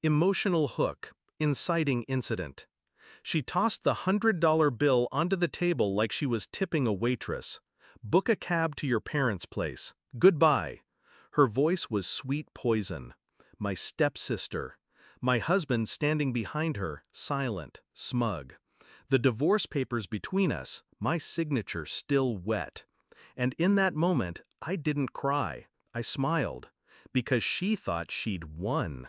Emotional hook, inciting incident. She tossed the $100 bill onto the table like she was tipping a waitress. Book a cab to your parents' place. Goodbye. Her voice was sweet poison. My stepsister. My husband standing behind her, silent, smug. The divorce papers between us, my signature still wet. And in that moment, I didn't cry. I smiled. Because she thought she'd won.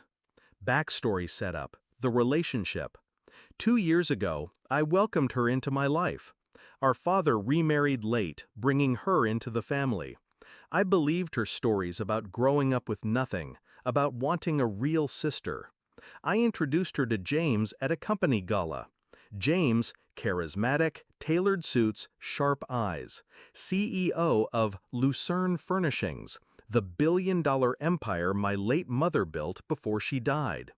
Backstory setup, the relationship. 2 years ago, I welcomed her into my life. Our father remarried late, bringing her into the family. I believed her stories about growing up with nothing, about wanting a real sister. I introduced her to James at a company gala. James, charismatic, tailored suits, sharp eyes, CEO of Lucerne Furnishings, the billion-dollar empire my late mother built before she died.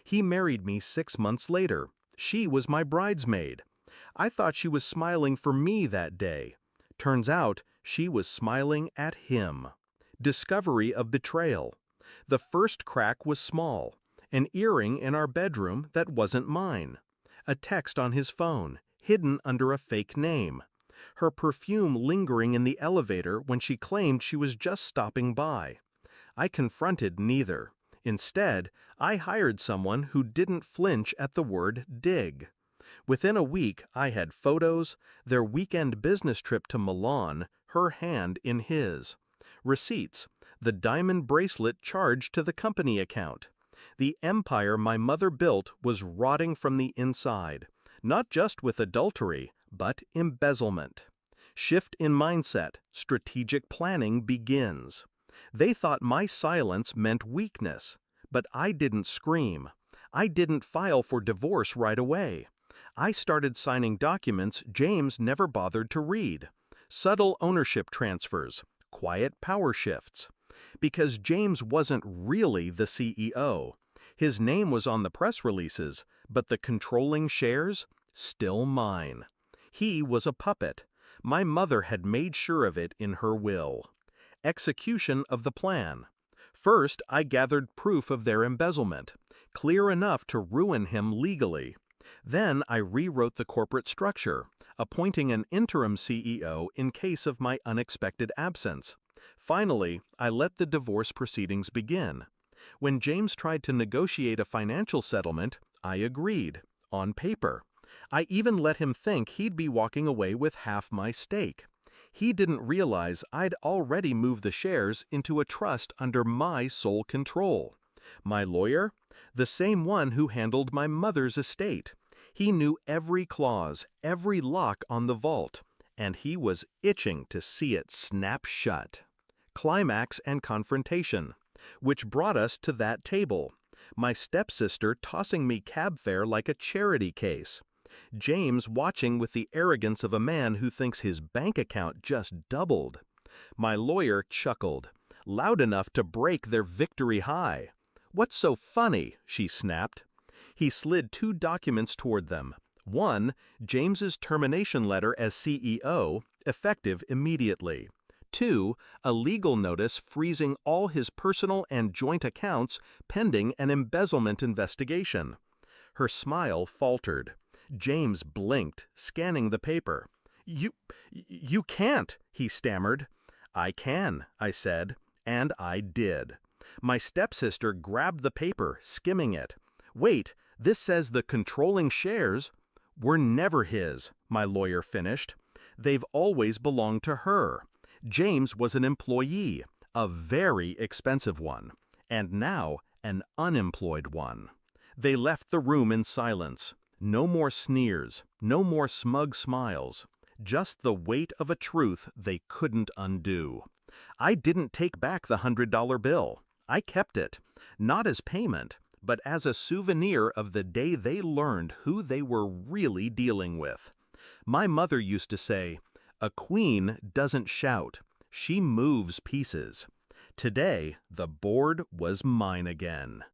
He married me 6 months later. She was my bridesmaid. I thought she was smiling for me that day. Turns out, she was smiling at him. Discovery of betrayal. The first crack was small. An earring in our bedroom that wasn't mine. A text on his phone, hidden under a fake name. Her perfume lingering in the elevator when she claimed she was just stopping by. I confronted neither. Instead, I hired someone who didn't flinch at the word dig. Within a week, I had photos, their weekend business trip to Milan, her hand in his. Receipts, the diamond bracelet charged to the company account. The empire my mother built was rotting from the inside, not just with adultery, but embezzlement. Shift in mindset, strategic planning begins. They thought my silence meant weakness, but I didn't scream. I didn't file for divorce right away. I started signing documents James never bothered to read. Subtle ownership transfers, quiet power shifts. Because James wasn't really the CEO. His name was on the press releases, but the controlling shares? Still mine. He was a puppet. My mother had made sure of it in her will. Execution of the plan. First, I gathered proof of their embezzlement, clear enough to ruin him legally. Then I rewrote the corporate structure, appointing an interim CEO in case of my unexpected absence. Finally, I let the divorce proceedings begin. When James tried to negotiate a financial settlement, I agreed, on paper. I even let him think he'd be walking away with half my stake. He didn't realize I'd already moved the shares into a trust under my sole control. My lawyer? The same one who handled my mother's estate. He knew every clause, every lock on the vault, and he was itching to see it snap shut. Climax and confrontation, which brought us to that table. My stepsister tossing me cab fare like a charity case. James watching with the arrogance of a man who thinks his bank account just doubled. My lawyer chuckled, loud enough to break their victory high. "What's so funny?" she snapped. He slid 2 documents toward them. One, James's termination letter as CEO, effective immediately. 2, a legal notice freezing all his personal and joint accounts pending an embezzlement investigation. Her smile faltered. James blinked, scanning the paper. You can't," he stammered. "I can," I said, and I did. My stepsister grabbed the paper, skimming it. "Wait, this says the controlling shares were never his," my lawyer finished. "They've always belonged to her. James was an employee, a very expensive one, and now an unemployed one." They left the room in silence. No more sneers, no more smug smiles, just the weight of a truth they couldn't undo. I didn't take back the $100 bill. I kept it, not as payment, but as a souvenir of the day they learned who they were really dealing with. My mother used to say, "A queen doesn't shout, she moves pieces." Today, the board was mine again.